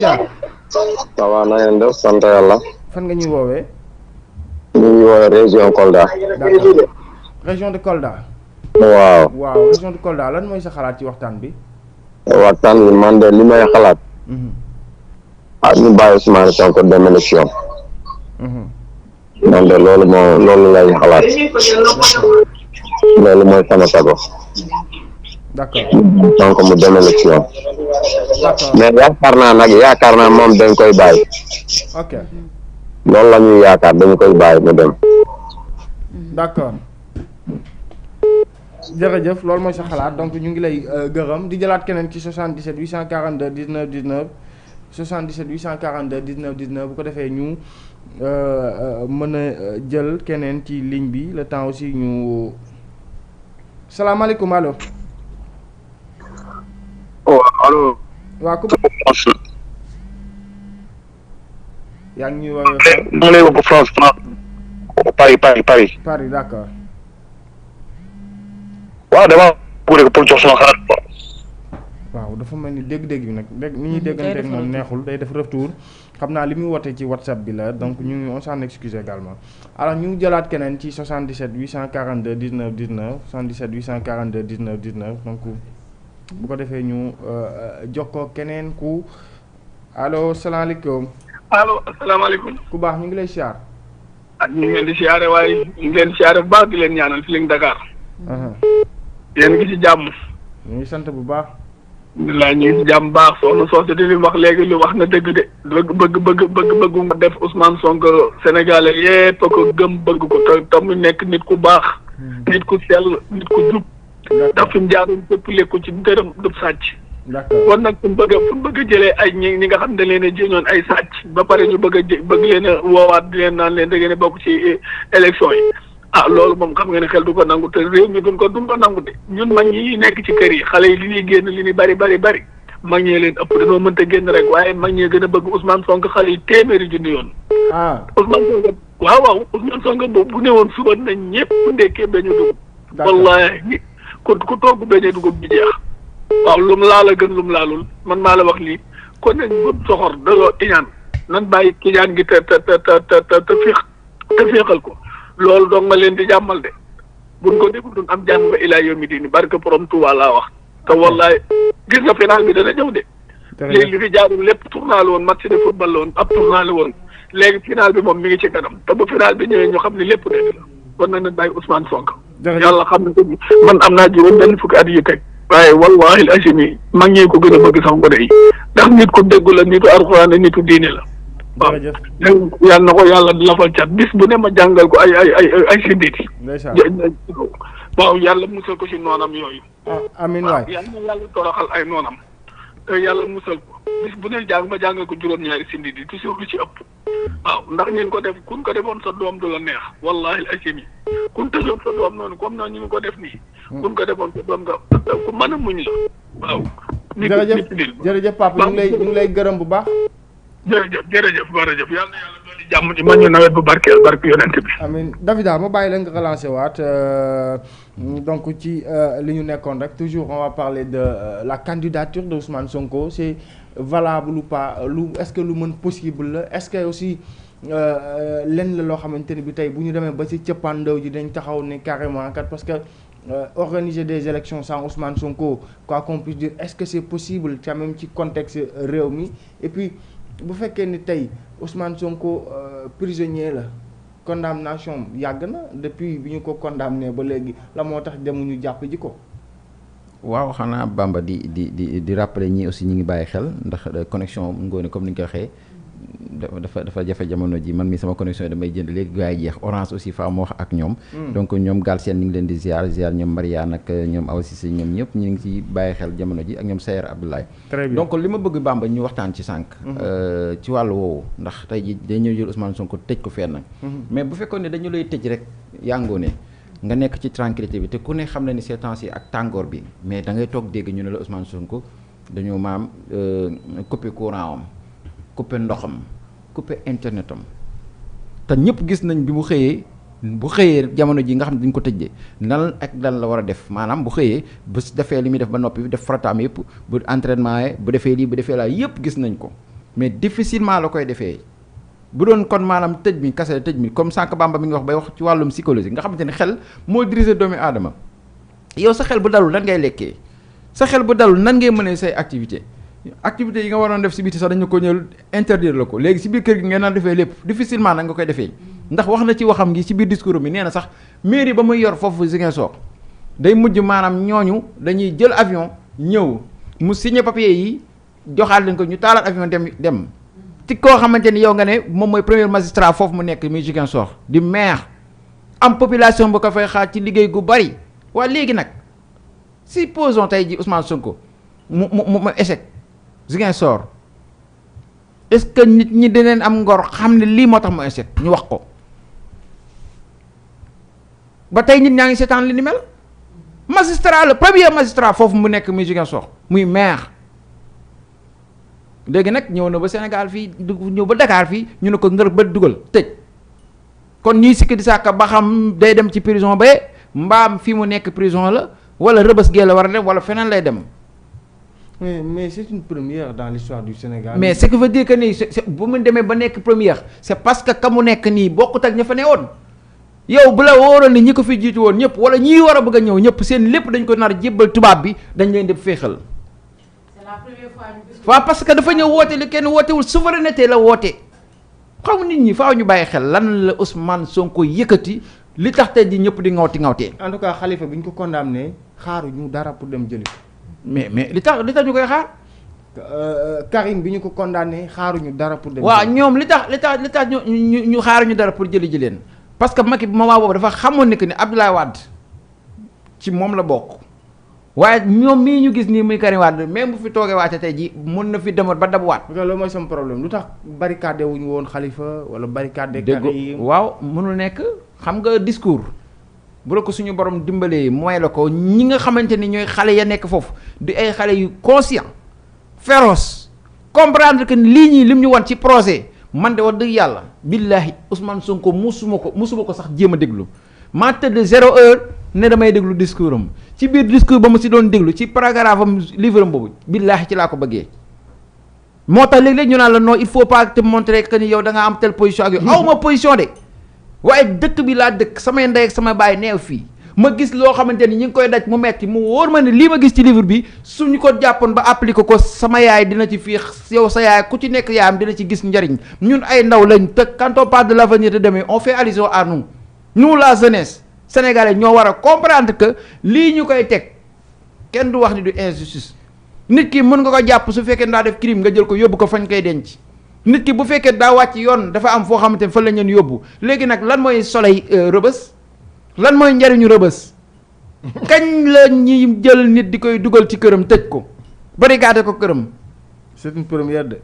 Thiar ça va na ngeen def sant yàlla. fan nga ñuy woowee. ñu ngi woowee région Kolda. d'accord région de Kolda. waaw région de Kolda lan mooy sa xalaat ci waxtaan bi. waxtaan bi man de li may xalaat. ñu bàyyi Ousmane Sonko dem élection. man de loolu lay xalaat. loolu mooy sama sago. d'accord Sonko mu dem élection. d'accord mais yaakaar naa moom dañ koy bàyyi. ok loolu la ñuy yaakaar dañ koy bàyyi mu dem. d'accord jërëjëf loolu mooy sa xalaat donc ñu ngi lay gërëm di jëlaat keneen ci 77 842 19 19 77 842 19 19 bu ko defee ñu mën a jël keneen ci ligne bi le temps aussi ñu salaamaaleykum allo. allo. waaw ku yaa ngi ñuy woowee fan. ma lay wax France Paris. Paris d'accord. waaw dama bëgg pour jox sama xalaat. waaw dafa mel ni dégg-dégg bi nag ni ñuy dégganteeg moom neexul day def retour xam naa li muy woote ci WhatsApp bi la donc ñu ngi on s'en excuse également alors ñu jëlaat keneen ci 77 842 19 19 77 842 19 19 donc bu ko defee ñu jokkoo keneen ku allo salaamaaleykum. allo asalaamaaleykum. ku baax ñu ngi lay siyaar. ñu ngi leen di siyaare waaye ñu ngi leen di siyaare bu baax di leen ñaanal Feeling Dakar. yéen ngi ci jàmm. ñu ngi sant bu baax. alhamdulilah ñu ngi ci jàmm baax soxna Socé di li wax léegi lu wax na dëgg de bëgg nga def Ousmane Sonko Sénégalais yépp ko gëm bëgg ko te mu nekk nit ku baax. nit ku sell nit ku jub. daf fi mu jaaroon fépp lekku ci dërëm du sàcc. kon nag fu mu bëgg a jëlee ay ñi nga xam ne leen a jéñoon ay sàcc ba pare ñu bëgg leen a woowaat di leen naan leen da ngeen a bokk ci élection yi. loolu moom xam nga ne xel du ko nangu te réew mi duñ ko nangu de ñun mag ñi nekk ci kër yi xale yi li ñuy génn li ñuy bari mag ñee leen ëpp dañoo mënta génn rek waaye mag ñee gën a bëgg Ousmane Sonko xale yi téeméeri junni yoon. Ousmane Sonko waaw Ousmane Sonko boobu bu ne woon suba nañ ñëpp ndekkee beñu dugub. wallaahi ku togg beñe dugub bi jeex. waaw lu mu laal a gën lu mu laalul man maa la wax lii kon nañ bu soxor daloo iñaan nan bàyyi kiñaan gi te féexal ko. loolu dong nga leen di jàmmal de buñ ko deful duñ am jàmm ba ilaa yawmi diini barke borom Tuuba laa wax te wallaay gis nga final bi dana ñëw de. léegi li fi jaarul lépp tournoi la woon match de football la woon ab tournoi la woon léegi final bi moom mi ngi ci kanam te bu final bi ñëwee ñu xam ne lépp dëgg la kon nag nañ bàyyi Ousmane Sonko. yàlla xam ne man am naa juróom benn fukki at yu teg. waaye wallaahi al-azim mag ñi ko gën a bëgg sax gone yi ndax nit ku déggu la nitu alxuraan nitu diine la. waaw yàlla na ko yàlla lafal cat bis bu ne ma jàngal ko ay sinditi. waaw yàlla musal ko ci noonam yooyu. amiin waay yàlla na yàlla toroxal ay noonam. te yàlla musal ko bis bu ne ma jàngal ko juróom-ñaari sinditi toujours lu ci ëpp. waaw ndax ñun ko def kun ko defoon sa doom du la neex wallaahi al-azim kun tëjoon sa doom noonu comme noonu ñu ko def nii. kun ko defoon sa doom nga ku mën a muñ la waaw. jërëjëf papa ñu ngi lay gërëm bu baax. jërëjëf yàlla na yàlla doon jàmm ci man ñu nawet bu barke yonent bi. amiin Davida ma bàyyi la nga relancé waat donc ci li ñu nekkoon rek toujours on va parler de la candidature de Ousmane Sonko c'est valable ou pas est-ce que lu mën possible la est-ce que aussi lenn la loo xamante ni bi tey bu ñu demee ba ci cëppaandaw ji dañ taxaw ne carrément kat parce que organiser des élections sans Ousmane Sonko quoi qu'on puisse dire est-ce que c'est possible quand même ci contexte réew mi et puis bu fekkee ni tey Ousmane Sonko prisonnier la condamnation yàgg na depuis bi ñu ko condamné ba léegi la moo tax demuñu jàpp ji ko. waaw xanaa Bamba di rappeler ñi aussi ñi ngi bàyyi xel ndax connexion ngoone comme ni ñu ko waxee dafa jafe jamono ji man mi sama connexion yi damay jënd léegi gaa yi jeex Orange aussi fa ma wax ak ñoom. donc ñoom Galsen ñu ngi leen di ziar ñoom Mariane ak ñoom Awa Cissé ñoom ñëpp ñu ngi ci bàyyi xel jamono ji ak ñoom Sayer Abdoulaye. très bien donc li ma bëgg Bamba ñu waxtaan ci sànq. ci wàllu woowu ndax tey ji dañoo jël Ousmane Sonko tëj ko fenn. mais bu fekkoon ne dañu lay tëj rek yàngoone nga nekk ci tranquillité bi te ku ne xam na ni ces temps yi ak tàngoor bi mais da ngay toog dégg ñu ne la Ousmane Sonko dañoo maam coupé courant am coupé ndoxam coupé internet am te ñëpp gis nañ bi mu xëyee jamono ji nga xam ne dañ ko tëj de nan ak lan la war a def maanaam bu xëyee bu defee li muy def ba noppi def farataam yëpp bu entraînement yi bu defee lii bu defee laa yëpp gis nañ ko mais difficilement la koy defee bu doon kon maanaam tëj mi kase tëj mi comme sànq Bamba mi ngi wax bay wax ci wàllum psychologie nga xamante ne xel moo diriger doomu aadama yow sa xel bu dalul nan ngay lekkee sa xel bu dalul nan ngay mënee say activité yi nga waroon def si biti sax dañu ko ñëw interdire la ko léegi si biir kër gi ngeen naan defee lépp difficilement nag nga koy defee ndax wax na ci waxam gi si biir discours bi nee na sax mairie ba muy yor foofu Ziguinchor day mujj maanaam ñooñu dañuy jël avion ñëw mu signé papier yi joxaat leen ko ñu taalaat avion dem ci koo xamante ni yow nga ne moom mooy premier magistrat foofu mu nekk muy Ziguinchor di maire am population bu ko fay xaar ci liggéey gu bari waa léegi nag supposons tey ji Ousmane Sonko mu échec Ziguinchor est-ce que nit ñi dineen am ngor xam ne lii moo tax mu échec ñu wax ko ba tey nit ñaa ngi seetaan li ni mel magistrat le premier magistrat foofu mu nekk muy Ziguinchor muy maire léegi nag ñëw na ba Sénégal fii ñëw ba Dakar fii ñu ne ko ngër ba dugal tëj kon ñuy sikki di sàkka ba xam day dem ci prison ba mbaam fii mu nekk prison la wala rëbës gee la war a dem wala feneen lay dem. mais c'est une première dans l'histoire du Sénégal. mais ce qui veut dire que nii bu mu demee ba nekk première c'est parce que ka mu nekk nii bokkut ak ña fa ne woon yow bu la wóoroon ni ñi ko fi jiitu woon ñëpp wala ñii war a bëgg a ñëw ñëpp seen lépp dañ ko nar jébbal tubaab bi dañ leen di féexal. c'est la première fois ñu gis. waaw parce que dafa ñëw woote li kenn wootewul souveraineté la woote xam nit ñi faaw ñu bàyyi xel lan la Ousmane Sonko yëkkati li tax tey ji ñëpp di ngawtee. en tout cas Khalifa bi ñu ko condamné xaaruñu dara pour dem jëli ko. mais li tax ñu koy xaar. Karim bi ñu ko condamné xaaruñu dara pour dem. waaw ñoom li tax ñu xaaruñu dara pour jëli ji leen parce que Macky moment boobu dafa xamoon ne que ni Abdoulaye Wade ci moom la bokk waaye ñoom mii ñu gis nii muy Karim Wade même bu fi toogee waate tey ji mun na fi demoon ba dabuwaat. loolu mooy sama problème lu tax barricade wuñu woon Khalifa wala barricade. Karim waaw mënul nekk xam nga discours. bu la ko suñu borom dimbalee mooy la ko ñi nga xamante ni ñooy xale ya nekk foofu di ay xale yu conscient féroce comprendre que lii ñii lim ñu wan ci projet man de wax dëgg yàlla billahi Ousmane Sonko musuma ko sax jéem a déglu maa tëdd 0 heure ne damay déglu discours am ci biir discours ba mu si doon déglu ci paragraphe am livre am boobu billahi ci laa ko bëggee moo tax léeg-léeg ñu naan la non il faut pas te montrer que ni yow da nga am telle position ak yow aw ma position de waaye dëkk bi laa dëkk samay ndey ak sama baay neew fii ma gis loo xamante ni ñi ngi koy daj mu metti mu wóor ma ne lii ma gis ci livre bi suñu ko jàppoon ba appliqué ko sama yaay dina ci fii yow sa yaay ku ci nekk yaayam dina ci gis njariñ ñun ay ndaw lañ te quand on parle de l'avenir de demain on fait allusion à nous la jeunesse sénégalais ñoo war a comprendre que lii ñu koy teg kenn du wax ni du injustice nit ki mën nga ko jàpp su fekkee daa def crime nga jël ko yóbbu ko fañ koy denc nit ki bu fekkee daa wàcc yoon dafa am foo xamante ne fa la ñu yóbbu léegi nag lan mooy soleil rëbës lan mooy njariñu rëbës kañ la ñuy jël nit di koy dugal ci këram tëj ko barricade ko këram. c'est une première de.